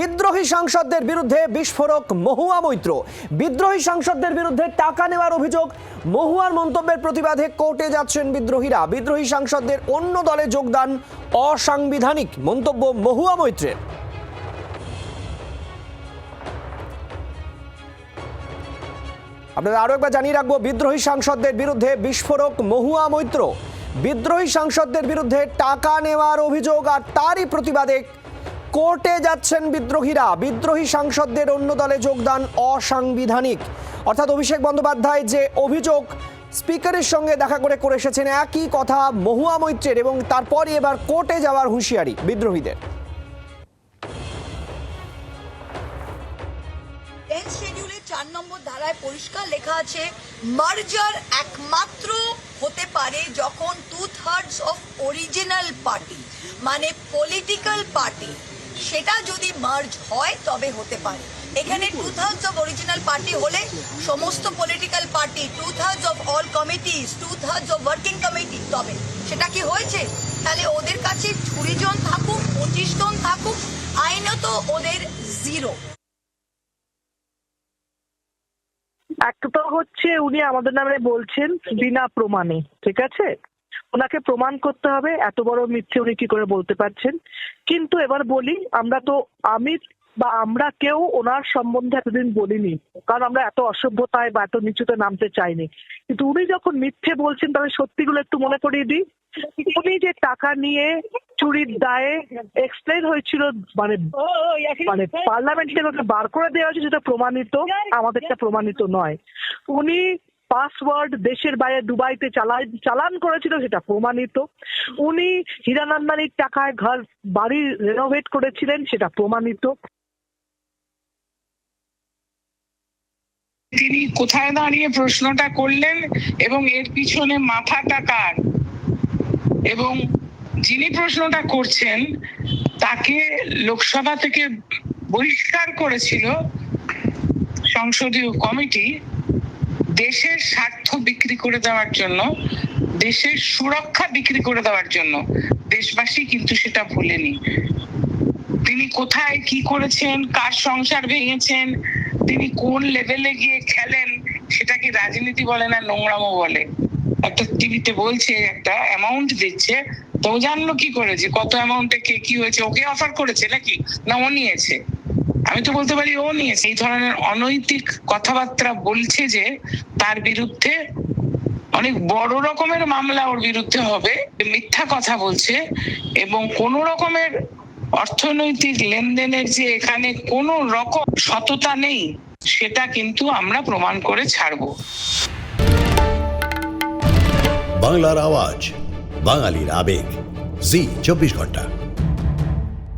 বিদ্রোহী সাংসদদের বিরুদ্ধে বিস্ফোরক মহুয়া মৈত্র। বিদ্রোহী সাংসদদের বিরুদ্ধে টাকা নেওয়ার অভিযোগ। মহুয়ার মন্তব্যের প্রতিবাদে কোর্টে যাচ্ছেন বিদ্রোহীরা। বিদ্রোহী সাংসদদের অন্য দলে যোগদান অসাংবিধানিক মন্তব্য মহুয়া মৈত্রের। আপনাদের আরো একবার জানিয়ে রাখবো, বিদ্রোহী সাংসদদের বিরুদ্ধে বিস্ফোরক মহুয়া মৈত্র। বিদ্রোহী সাংসদদের বিরুদ্ধে টাকা নেওয়ার অভিযোগ আর তারই প্রতিবাদে কোর্টে যাচ্ছেন বিদ্রোহীরা। বিদ্রোহী সাংসদদের অন্য দলে যোগদান অসাংবিধানিক। অর্থাৎ অভিষেক বন্দ্যোপাধ্যায় যে অভিযোগ স্পিকারের সঙ্গে দেখা করে এসেছেন, একই কথা মহুয়া মৈত্রের, এবং তারপরই এবার কোর্টে যাওয়ার হুঁশিয়ারি বিদ্রোহীদের। শিডিউলের 4 নম্বর ধারায় পরিষ্কার লেখা আছে, মার্জার একমাত্র হতে পারে যখন 2/3 অফ অরিজিনাল পার্টি মানে পলিটিক্যাল পার্টি সেটা যদি মার্জ হয় তবে হতে পারে। এখানে 2/3 অফ অরিজিনাল পার্টি হলে সমস্ত political party, 2/3 of all committees, 2/3 of working committee, তবে সেটা কি হয়েছে? তাহলে ওদের কাছে 20 জন থাকুক, 25 জন থাকুক, আইনত ওদের 0। একটা হচ্ছে উনি আমাদের নামে বলছেন বিনা প্রমাণে, ঠিক আছে, ওনাকে প্রমাণ করতে হবে এত বড় মিথ্যে উনি কি করে বলতে পারছেন। কিন্তু এবার বলি, আমরা কেউ ওনার সম্বন্ধে এতদিন বলিনি, কারণ আমরা এত অসভ্যতায় বা এত নিচুতে নামতে চাইনি। কিন্তু উনি যখন মিথ্যে বলছেন তাহলে সত্যিগুলো একটু মনে করিয়ে দিই। উনি যে টাকা নিয়ে চুরির দায়ে এক্সপ্লেন হয়েছিল, মানে পার্লামেন্ট থেকে বার করে দেওয়া হয়েছে, যেটা প্রমাণিত, আমাদেরটা প্রমাণিত নয়। উনি পাসওয়ার্ড দেশের বাইরে দুবাইতে চালান করেছিল, সেটা প্রমাণিত। উনি হীরানন্দানির টাকায় বাড়ি রেনোভেট করেছিলেন, সেটা প্রমাণিত। তিনি কোথায় দাঁড়িয়ে প্রশ্নটা করলেন এবং এর পিছনে মাথাটা কার, এবং যিনি প্রশ্নটা করছেন তাকে লোকসভা থেকে বহিষ্কার করেছিল সংসদীয় কমিটি দেশের স্বার্থ বিক্রি করে দেওয়ার জন্য, দেশের সুরক্ষা বিক্রি করে দেওয়ার জন্য। দেশবাসী কিন্তু সেটা ভুলেনি। তিনি কোথায় কি করেছেন, কার সংসার ভেঙেছেন, তিনি কোন লেভেলে গিয়ে খেলেন, সেটাকে রাজনীতি বলে না, নোংরামো বলে। একটা টিভিতে বলছে একটা অ্যামাউন্ট দিচ্ছে, তো ও জানলো কি করেছে, কত অ্যামাউন্টে কে কি হয়েছে, ওকে অফার করেছে নাকি, না ও নিয়েছে? আমি তো বলতে পারি ও নিয়েছে। এই ধরনের অনৈতিক কথাবার্তা বলছে যে তার বিরুদ্ধে অনেক বড় রকমের মামলা ওর বিরুদ্ধে হবে। মিথ্যা কথা বলছে এবং কোন রকমের অর্থনৈতিক লেনদেনের যে এখানে কোন রকম সততা নেই, সেটা কিন্তু আমরা প্রমাণ করে ছাড়বো। বাংলার আওয়াজ, বাঙালির আবেগ, জি 24 ঘন্টা।